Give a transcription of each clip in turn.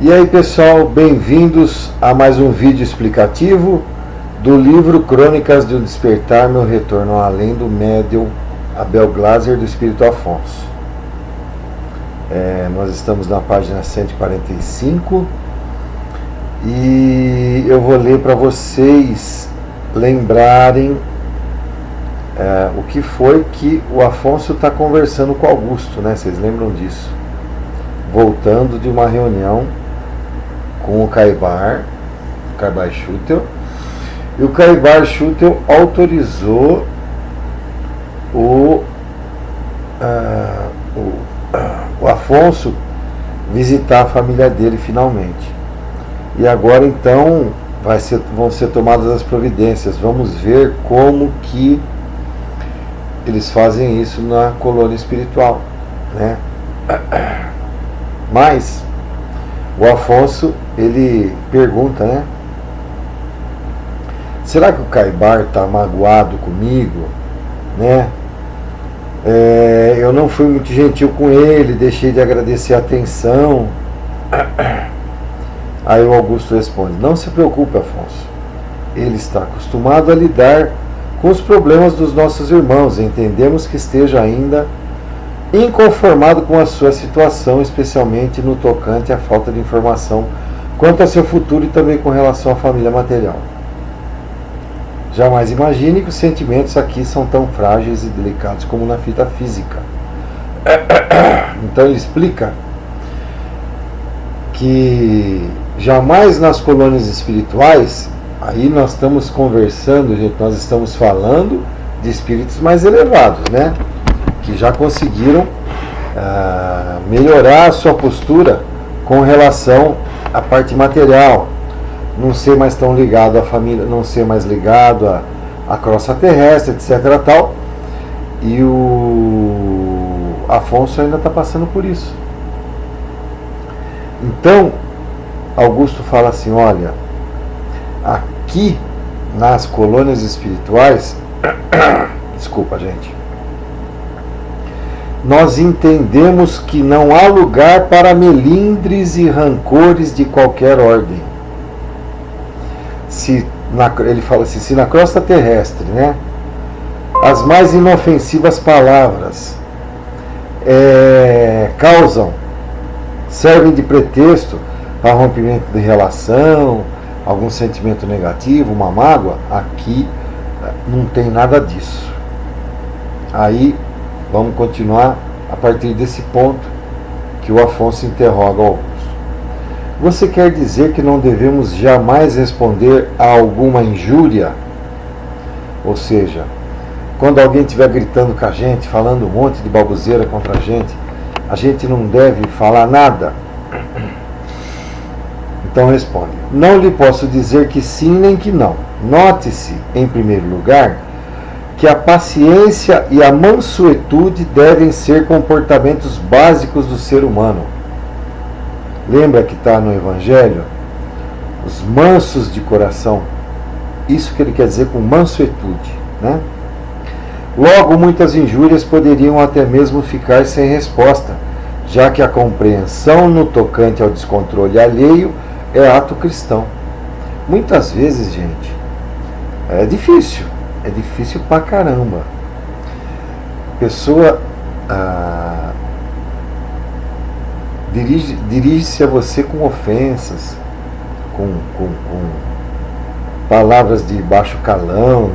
E aí pessoal, bem-vindos a mais um vídeo explicativo do livro Crônicas de um Despertar, Meu Retorno ao Além, do médium Abel Glasser, do Espírito Afonso. Nós estamos na página 145 e eu vou ler para vocês lembrarem o que foi que o Afonso está conversando com o Augusto, né? Vocês lembram disso? Voltando de uma reunião com o Caibar Schutel, e o Caibar Schutel autorizou o Afonso visitar a família dele finalmente. E agora então vão ser tomadas as providências. Vamos ver como que eles fazem isso na colônia espiritual, né? Mas o Afonso, ele pergunta, né? Será que o Caibar está magoado comigo, né? Eu não fui muito gentil com ele, deixei de agradecer a atenção. Aí o Augusto responde: não se preocupe, Afonso. Ele está acostumado a lidar com os problemas dos nossos irmãos. Entendemos que esteja ainda inconformado com a sua situação, especialmente no tocante à falta de informação quanto ao seu futuro e também com relação à família material. Jamais imagine que os sentimentos aqui são tão frágeis e delicados como na fita física. Então ele explica que jamais nas colônias espirituais, aí nós estamos conversando, gente, nós estamos falando de espíritos mais elevados, né? Que já conseguiram melhorar a sua postura com relação à parte material, não ser mais tão ligado à família, não ser mais ligado à crosta terrestre, etc. tal. E o Afonso ainda está passando por isso. Então Augusto fala assim: olha, aqui nas colônias espirituais, desculpa, gente, nós entendemos que não há lugar para melindres e rancores de qualquer ordem. Ele fala assim: se na crosta terrestre, né, as mais inofensivas palavras servem de pretexto para rompimento de relação, algum sentimento negativo, uma mágoa, aqui não tem nada disso. Aí vamos continuar a partir desse ponto que o Afonso interroga o Augusto. Você quer dizer que não devemos jamais responder a alguma injúria? Ou seja, quando alguém estiver gritando com a gente, falando um monte de baboseira contra a gente não deve falar nada? Então responde: não lhe posso dizer que sim nem que não. Note-se, em primeiro lugar, que a paciência e a mansuetude devem ser comportamentos básicos do ser humano. Lembra que está no Evangelho? Os mansos de coração. Isso que ele quer dizer com mansuetude, né? Logo, muitas injúrias poderiam até mesmo ficar sem resposta, já que a compreensão no tocante ao descontrole alheio é ato cristão. Muitas vezes, gente, é difícil pra caramba. A pessoa dirige-se a você com ofensas, com palavras de baixo calão,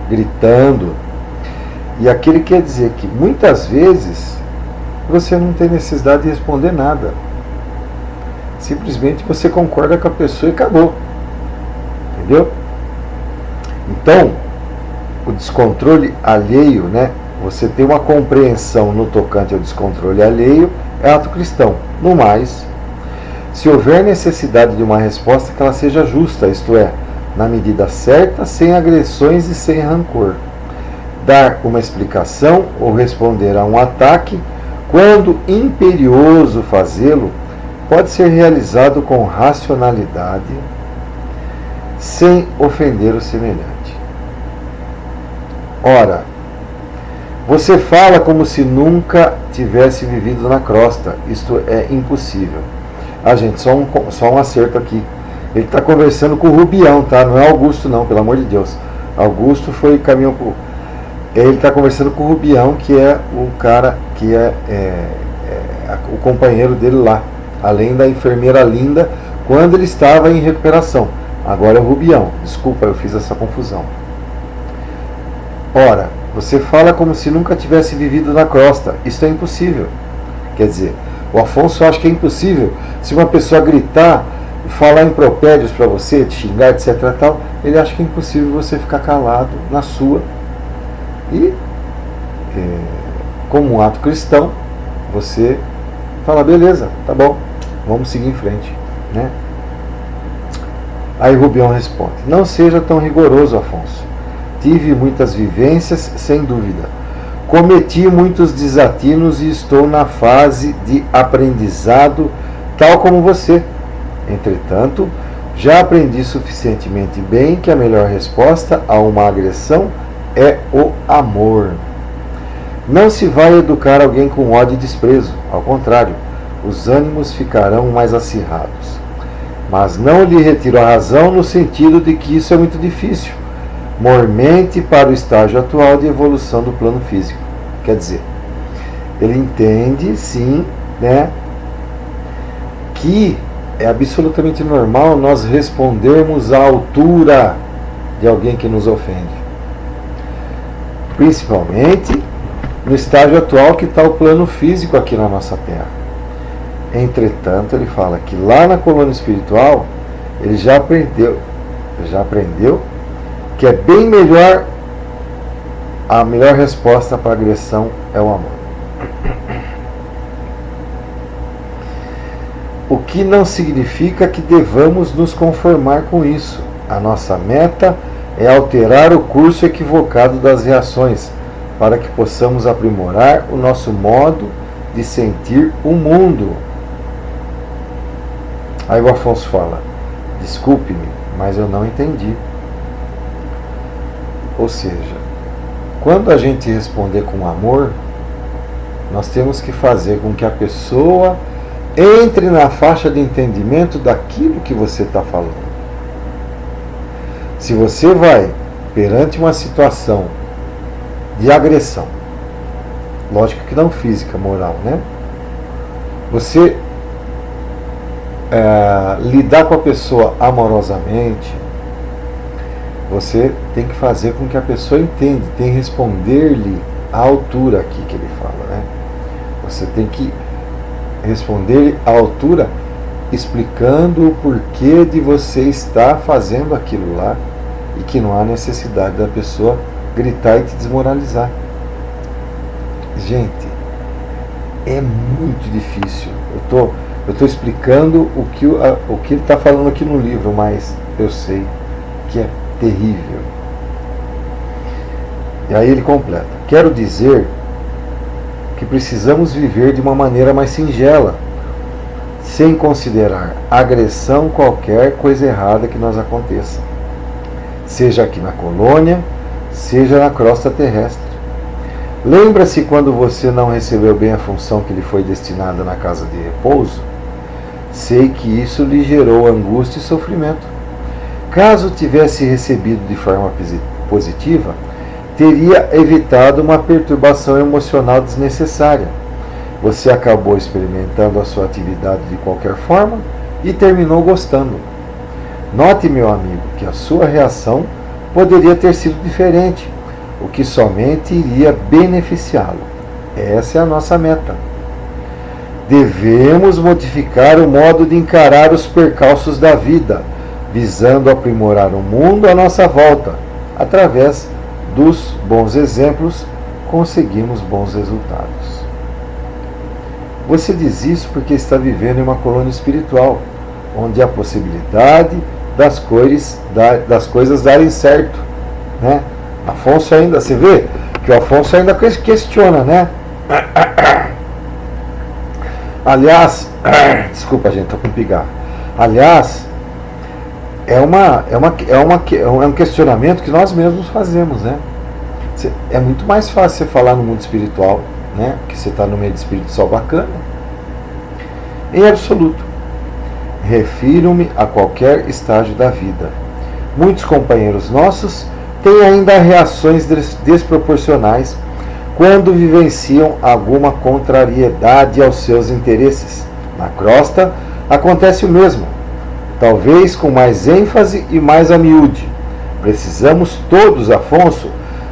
gritando. E aquele quer dizer que muitas vezes você não tem necessidade de responder nada. Simplesmente você concorda com a pessoa e acabou. Entendeu? Então, o descontrole alheio, né? Você tem uma compreensão no tocante ao descontrole alheio, é ato cristão. No mais, se houver necessidade de uma resposta, que ela seja justa, isto é, na medida certa, sem agressões e sem rancor. Dar uma explicação ou responder a um ataque, quando imperioso fazê-lo, pode ser realizado com racionalidade, sem ofender o semelhante. Ora, você fala como se nunca tivesse vivido na crosta. Isto é impossível. gente, só um acerto aqui. Ele está conversando com o Rubião, tá? Não é Augusto não, pelo amor de Deus. Augusto foi caminhão pro... Ele está conversando com o Rubião, que é o cara que é o companheiro dele lá, além da enfermeira Linda, quando ele estava em recuperação. Agora é o Rubião. Desculpa, eu fiz essa confusão. Ora, você fala como se nunca tivesse vivido na crosta. Isso é impossível. Quer dizer, o Afonso acha que é impossível. Se uma pessoa gritar, falar impropérios para você, te xingar, etc. tal, ele acha que é impossível você ficar calado na sua. E, como um ato cristão, você fala, beleza, tá bom, vamos seguir em frente, né? Aí Rubião responde, não seja tão rigoroso, Afonso. Tive muitas vivências, sem dúvida. Cometi muitos desatinos e estou na fase de aprendizado, tal como você. Entretanto, já aprendi suficientemente bem que a melhor resposta a uma agressão é o amor. Não se vai educar alguém com ódio e desprezo. Ao contrário, os ânimos ficarão mais acirrados. Mas não lhe retiro a razão no sentido de que isso é muito difícil, mormente para o estágio atual de evolução do plano físico. Quer dizer, ele entende, sim, né, que é absolutamente normal nós respondermos à altura de alguém que nos ofende. Principalmente no estágio atual que está o plano físico aqui na nossa Terra. Entretanto, ele fala que lá na colônia espiritual, ele já aprendeu que é bem melhor, a melhor resposta para a agressão é o amor. O que não significa que devamos nos conformar com isso. A nossa meta é alterar o curso equivocado das reações, para que possamos aprimorar o nosso modo de sentir o mundo. Aí o Afonso fala, desculpe-me, mas eu não entendi. Ou seja, quando a gente responder com amor, nós temos que fazer com que a pessoa entre na faixa de entendimento daquilo que você está falando. Se você vai perante uma situação de agressão, lógico que não física, moral, né? Você lidar com a pessoa amorosamente, você tem que fazer com que a pessoa entenda, tem que responder-lhe à altura aqui que ele fala, né? Você tem que responder-lhe à altura, explicando o porquê de você estar fazendo aquilo lá e que não há necessidade da pessoa gritar e te desmoralizar. Gente, é muito difícil. Eu estou explicando o que ele está falando aqui no livro, mas eu sei que é terrível. E aí ele completa. Quero dizer que precisamos viver de uma maneira mais singela, sem considerar agressão qualquer coisa errada que nos aconteça, seja aqui na colônia, seja na crosta terrestre. Lembra-se quando você não recebeu bem a função que lhe foi destinada na casa de repouso? Sei que isso lhe gerou angústia e sofrimento. Caso tivesse recebido de forma positiva, teria evitado uma perturbação emocional desnecessária. Você acabou experimentando a sua atividade de qualquer forma e terminou gostando. Note, meu amigo, que a sua reação poderia ter sido diferente, o que somente iria beneficiá-lo. Essa é a nossa meta. Devemos modificar o modo de encarar os percalços da vida, visando aprimorar o mundo à nossa volta. Através dos bons exemplos, conseguimos bons resultados. Você diz isso porque está vivendo em uma colônia espiritual, onde há possibilidade das coisas darem certo, né? Afonso ainda, você vê que o Afonso ainda questiona, né? Aliás, desculpa, gente, estou com pigarro. Aliás, é um questionamento que nós mesmos fazemos, né? É muito mais fácil você falar no mundo espiritual, né? Porque você está no meio de espírito só bacana. Em absoluto. Refiro-me a qualquer estágio da vida. Muitos companheiros nossos têm ainda reações desproporcionais quando vivenciam alguma contrariedade aos seus interesses. Na crosta, acontece o mesmo, talvez com mais ênfase e mais a miúde. Precisamos todos, Afonso,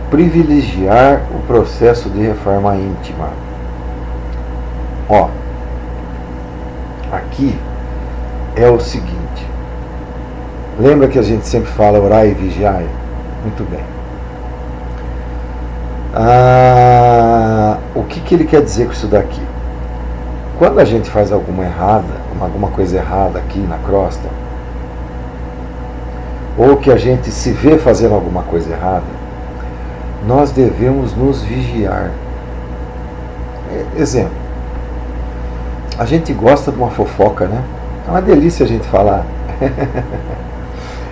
privilegiar o processo de reforma íntima. Ó, aqui é o seguinte. Lembra que a gente sempre fala orar e vigiar? Muito bem. O que ele quer dizer com isso daqui? Quando a gente faz alguma coisa errada aqui na crosta, ou que a gente se vê fazendo alguma coisa errada, nós devemos nos vigiar. Exemplo, a gente gosta de uma fofoca, né? É uma delícia a gente falar.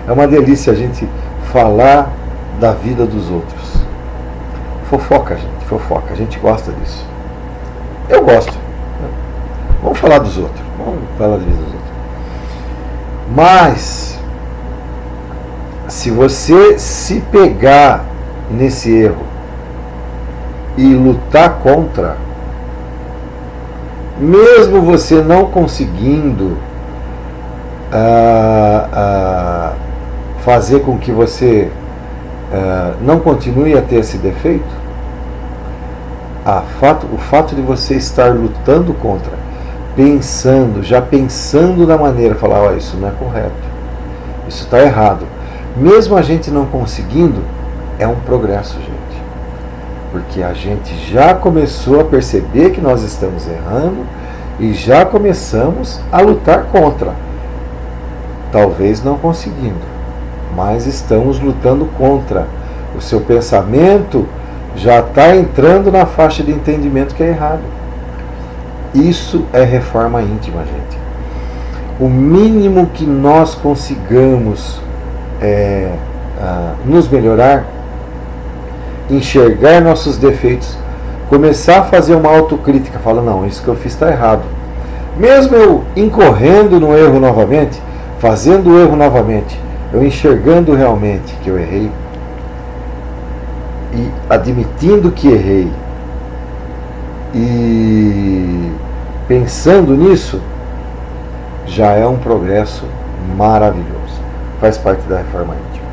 É uma delícia a gente falar da vida dos outros. Fofoca, gente, fofoca. A gente gosta disso. Eu gosto. Vamos falar dos outros. Vamos falar da vida dos outros. Mas, se você se pegar nesse erro e lutar contra, mesmo você não conseguindo fazer com que você não continue a ter esse defeito, o fato de você estar lutando contra, já pensando na maneira, falar, olha, isso não é correto, isso está errado, mesmo a gente não conseguindo, é um progresso, gente, porque a gente já começou a perceber que nós estamos errando e já começamos a lutar contra, talvez não conseguindo, mas estamos lutando contra. O seu pensamento já está entrando na faixa de entendimento que é errado. Isso é reforma íntima, gente. O mínimo que nós consigamos nos melhorar, enxergar nossos defeitos, começar a fazer uma autocrítica, falar, não, isso que eu fiz está errado. Mesmo eu incorrendo no erro novamente, fazendo o erro novamente, eu enxergando realmente que eu errei e admitindo que errei e pensando nisso, já é um progresso maravilhoso. Faz parte da reforma íntima.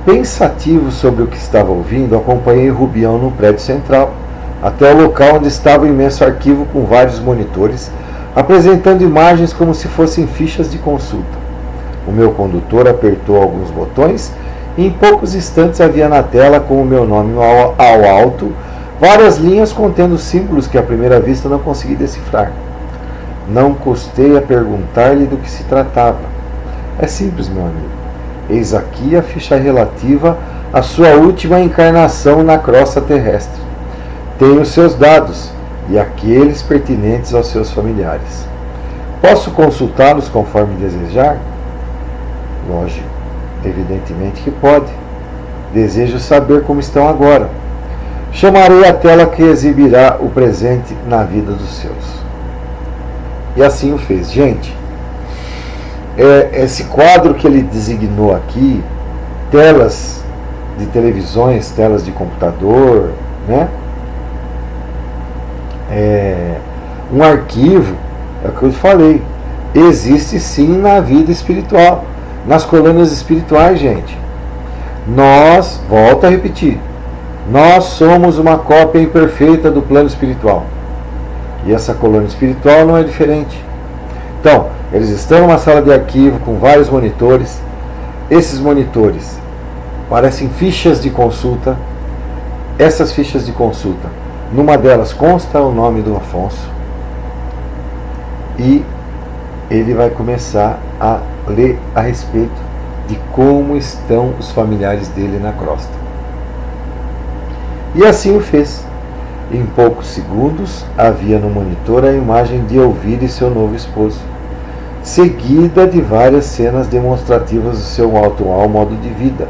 Pensativo sobre o que estava ouvindo, acompanhei Rubião no prédio central, até o local onde estava o imenso arquivo com vários monitores, apresentando imagens como se fossem fichas de consulta. O meu condutor apertou alguns botões e em poucos instantes havia na tela, com o meu nome ao alto, várias linhas contendo símbolos que à primeira vista não consegui decifrar. Não custei a perguntar-lhe do que se tratava. É simples, meu amigo. Eis aqui a ficha relativa à sua última encarnação na crosta terrestre. Tem os seus dados e aqueles pertinentes aos seus familiares. Posso consultá-los conforme desejar? Lógico, evidentemente que pode. Desejo saber como estão agora. Chamarei a tela que exibirá o presente na vida dos seus. E assim o fez. Gente, esse quadro que ele designou aqui, telas de televisões, telas de computador, né? Um arquivo, é o que eu falei, existe sim na vida espiritual, nas colônias espirituais, gente. Nós, volto a repetir, nós somos uma cópia imperfeita do plano espiritual. E essa colônia espiritual não é diferente. Então, eles estão numa sala de arquivo com vários monitores. Esses monitores parecem fichas de consulta. Essas fichas de consulta, numa delas consta o nome do Afonso. E ele vai começar a ler a respeito de como estão os familiares dele na crosta. E assim o fez. Em poucos segundos, havia no monitor a imagem de Elvira e seu novo esposo, seguida de várias cenas demonstrativas do seu atual modo de vida.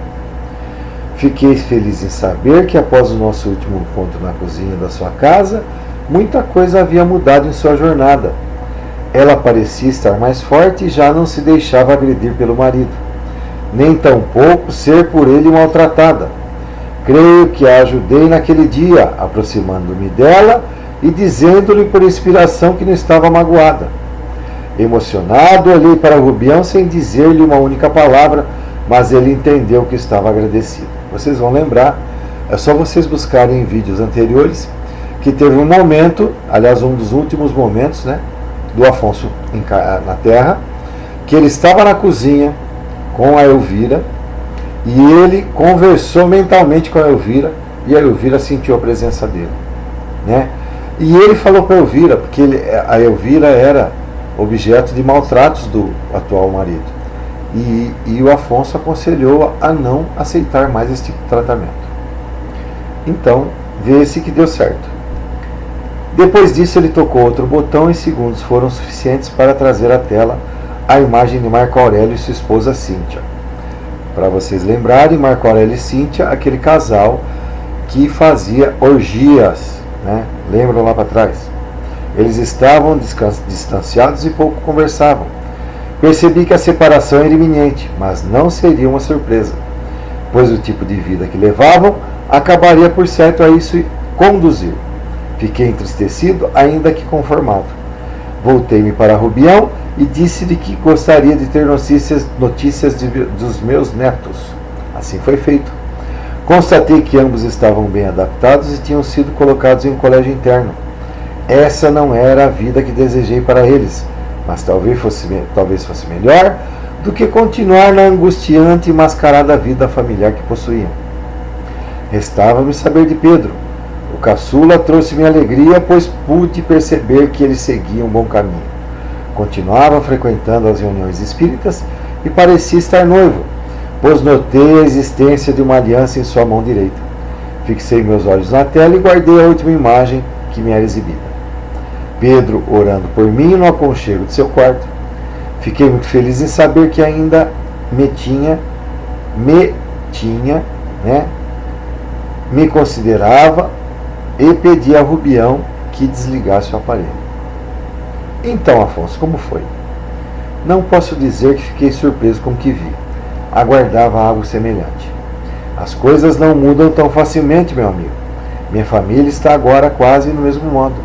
Fiquei feliz em saber que após o nosso último encontro na cozinha da sua casa, muita coisa havia mudado em sua jornada. Ela parecia estar mais forte e já não se deixava agredir pelo marido, nem tampouco ser por ele maltratada. Creio que a ajudei naquele dia, aproximando-me dela e dizendo-lhe por inspiração que não estava magoada. Emocionado, olhei para Rubião sem dizer-lhe uma única palavra, mas ele entendeu que estava agradecido. Vocês vão lembrar, é só vocês buscarem em vídeos anteriores, que teve um momento, aliás, um dos últimos momentos, né, do Afonso na Terra, que ele estava na cozinha com a Elvira, e ele conversou mentalmente com a Elvira, e a Elvira sentiu a presença dele, né? E ele falou para a Elvira, porque a Elvira era objeto de maltratos do atual marido, e o Afonso aconselhou a não aceitar mais esse tipo de tratamento. Então, vê-se que deu certo. Depois disso, ele tocou outro botão e segundos foram suficientes para trazer à tela a imagem de Marco Aurélio e sua esposa Cíntia. Para vocês lembrarem, Marco Aurélio e Cíntia, aquele casal que fazia orgias, né? Lembram lá para trás? Eles estavam distanciados e pouco conversavam. Percebi que a separação era iminente, mas não seria uma surpresa, pois o tipo de vida que levavam acabaria por certo a isso conduzir. Fiquei entristecido, ainda que conformado. Voltei-me para Rubião e disse-lhe que gostaria de ter notícias dos meus netos. Assim foi feito. Constatei que ambos estavam bem adaptados e tinham sido colocados em um colégio interno. Essa não era a vida que desejei para eles, mas talvez fosse melhor do que continuar na angustiante e mascarada vida familiar que possuíam. Restava-me saber de Pedro. O caçula trouxe-me alegria, pois pude perceber que ele seguia um bom caminho. Continuava frequentando as reuniões espíritas e parecia estar noivo, pois notei a existência de uma aliança em sua mão direita. Fixei meus olhos na tela e guardei a última imagem que me era exibida. Pedro orando por mim no aconchego de seu quarto. Fiquei muito feliz em saber que ainda me considerava e pedi a Rubião que desligasse o aparelho. Então, Afonso, como foi? Não posso dizer que fiquei surpreso com o que vi. Aguardava algo semelhante. As coisas não mudam tão facilmente, meu amigo. Minha família está agora quase no mesmo modo.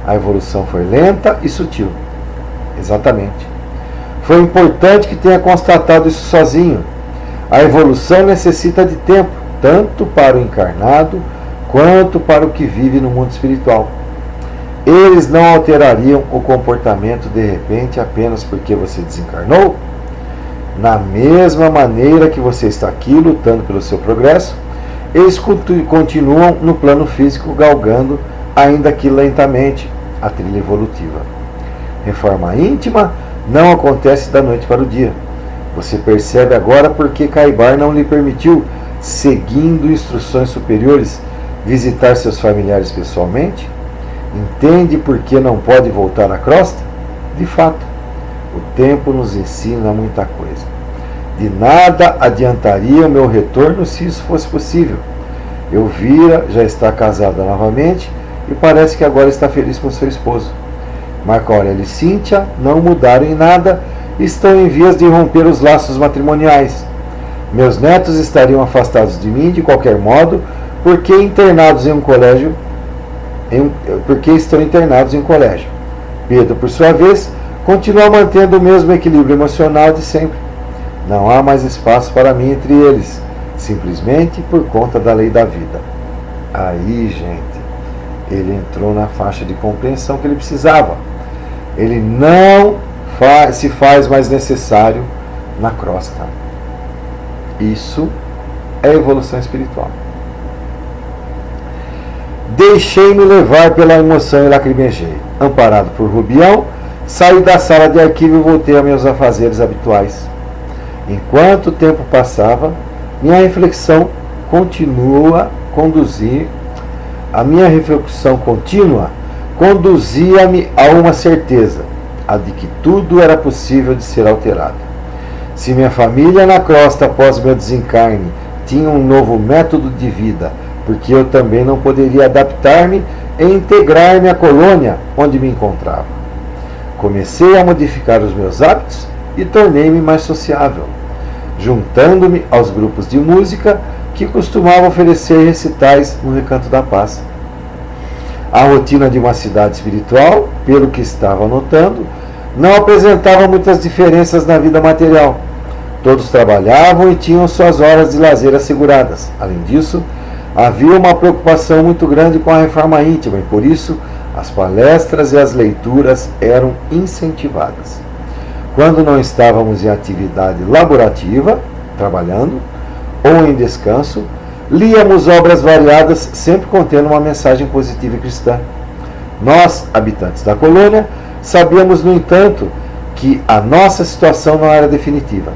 A evolução foi lenta e sutil. Exatamente. Foi importante que tenha constatado isso sozinho. A evolução necessita de tempo, tanto para o encarnado quanto para o que vive no mundo espiritual. Eles não alterariam o comportamento de repente apenas porque você desencarnou? Na mesma maneira que você está aqui lutando pelo seu progresso, eles continuam no plano físico galgando, ainda que lentamente, a trilha evolutiva. Reforma íntima não acontece da noite para o dia. Você percebe agora porque Caibar não lhe permitiu, seguindo instruções superiores, visitar seus familiares pessoalmente? Entende por que não pode voltar à crosta? De fato, o tempo nos ensina muita coisa. De nada adiantaria o meu retorno se isso fosse possível. Elvira já está casada novamente e parece que agora está feliz com seu esposo. Marco Aurélio e Cíntia não mudaram em nada e estão em vias de romper os laços matrimoniais. Meus netos estariam afastados de mim de qualquer modo, porque estão internados em um colégio. Pedro, por sua vez, continua mantendo o mesmo equilíbrio emocional de sempre. Não há mais espaço para mim entre eles, simplesmente por conta da lei da vida. Aí, gente, ele entrou na faixa de compreensão que ele precisava. Ele não se faz mais necessário na crosta. Isso é evolução espiritual. Deixei-me levar pela emoção e lacrimejei. Amparado por Rubião, saí da sala de arquivo e voltei a meus afazeres habituais. Enquanto o tempo passava, minha reflexão contínua conduzia-me a uma certeza, a de que tudo era possível de ser alterado. Se minha família na crosta após meu desencarne tinha um novo método de vida, porque eu também não poderia adaptar-me e integrar-me à colônia onde me encontrava. Comecei a modificar os meus hábitos e tornei-me mais sociável, juntando-me aos grupos de música que costumavam oferecer recitais no Recanto da Paz. A rotina de uma cidade espiritual, pelo que estava notando, não apresentava muitas diferenças na vida material. Todos trabalhavam e tinham suas horas de lazer asseguradas. Além disso, havia uma preocupação muito grande com a reforma íntima e, por isso, as palestras e as leituras eram incentivadas. Quando não estávamos em atividade laborativa, trabalhando, ou em descanso, líamos obras variadas, sempre contendo uma mensagem positiva e cristã. Nós, habitantes da colônia, sabíamos, no entanto, que a nossa situação não era definitiva.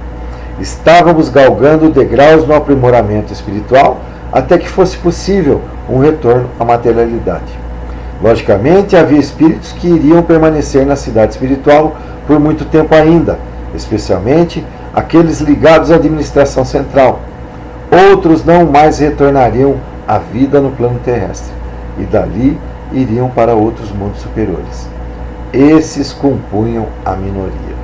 Estávamos galgando degraus no aprimoramento espiritual até que fosse possível um retorno à materialidade. Logicamente, havia espíritos que iriam permanecer na cidade espiritual por muito tempo ainda, especialmente aqueles ligados à administração central. Outros não mais retornariam à vida no plano terrestre e dali iriam para outros mundos superiores. Esses compunham a minoria.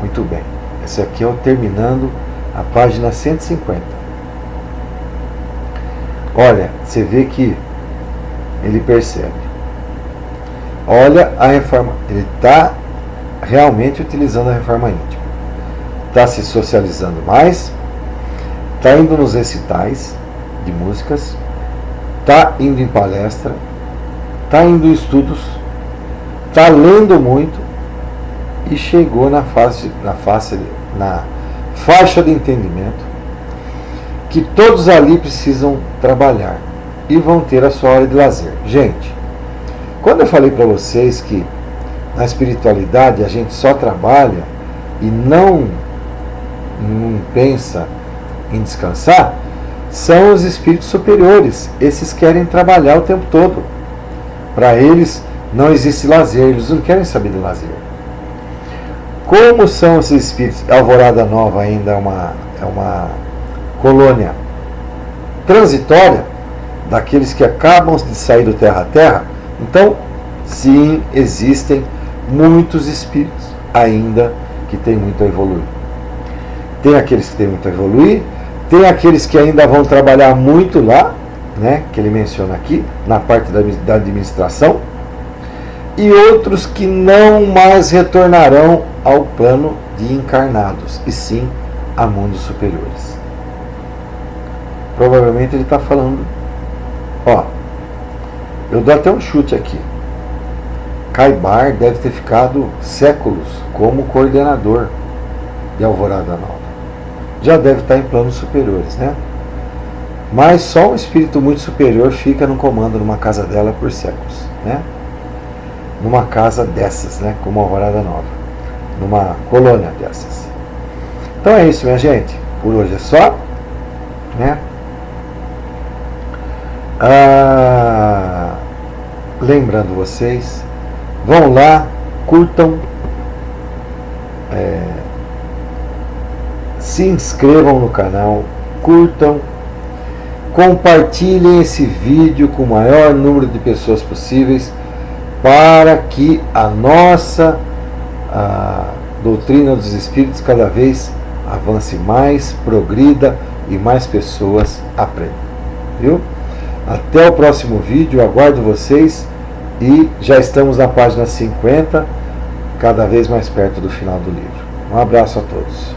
Muito bem, esse aqui é o terminando a página 150. Olha, você vê que ele percebe. Olha a reforma, ele está realmente utilizando a reforma íntima. Está se socializando mais, está indo nos recitais de músicas, está indo em palestra, está indo em estudos, está lendo muito e chegou na faixa de entendimento que todos ali precisam trabalhar e vão ter a sua hora de lazer. Gente, quando eu falei para vocês que na espiritualidade a gente só trabalha e não pensa em descansar, são os espíritos superiores. Esses querem trabalhar o tempo todo. Para eles não existe lazer, eles não querem saber de lazer. Como são esses espíritos? Alvorada Nova ainda é uma colônia transitória, daqueles que acabam de sair do terra a terra. Então, sim, existem muitos espíritos ainda que têm muito a evoluir. Tem aqueles que têm muito a evoluir, tem aqueles que ainda vão trabalhar muito lá, né, que ele menciona aqui, na parte da administração, e outros que não mais retornarão ao plano de encarnados, e sim a mundos superiores. Provavelmente ele está falando, eu dou até um chute aqui. Caibar deve ter ficado séculos como coordenador de Alvorada Nova. Já deve estar em planos superiores, né? Mas só um espírito muito superior fica no comando numa casa dela por séculos, né? Numa casa dessas, né? Como Alvorada Nova. Numa colônia dessas. Então é isso, minha gente. Por hoje é só, né? Lembrando vocês, vão lá, curtam, se inscrevam no canal, curtam, compartilhem esse vídeo com o maior número de pessoas possíveis para que a nossa doutrina dos espíritos cada vez avance mais, progrida e mais pessoas aprendam. Viu? Até o próximo vídeo, aguardo vocês e já estamos na página 50, cada vez mais perto do final do livro. Um abraço a todos.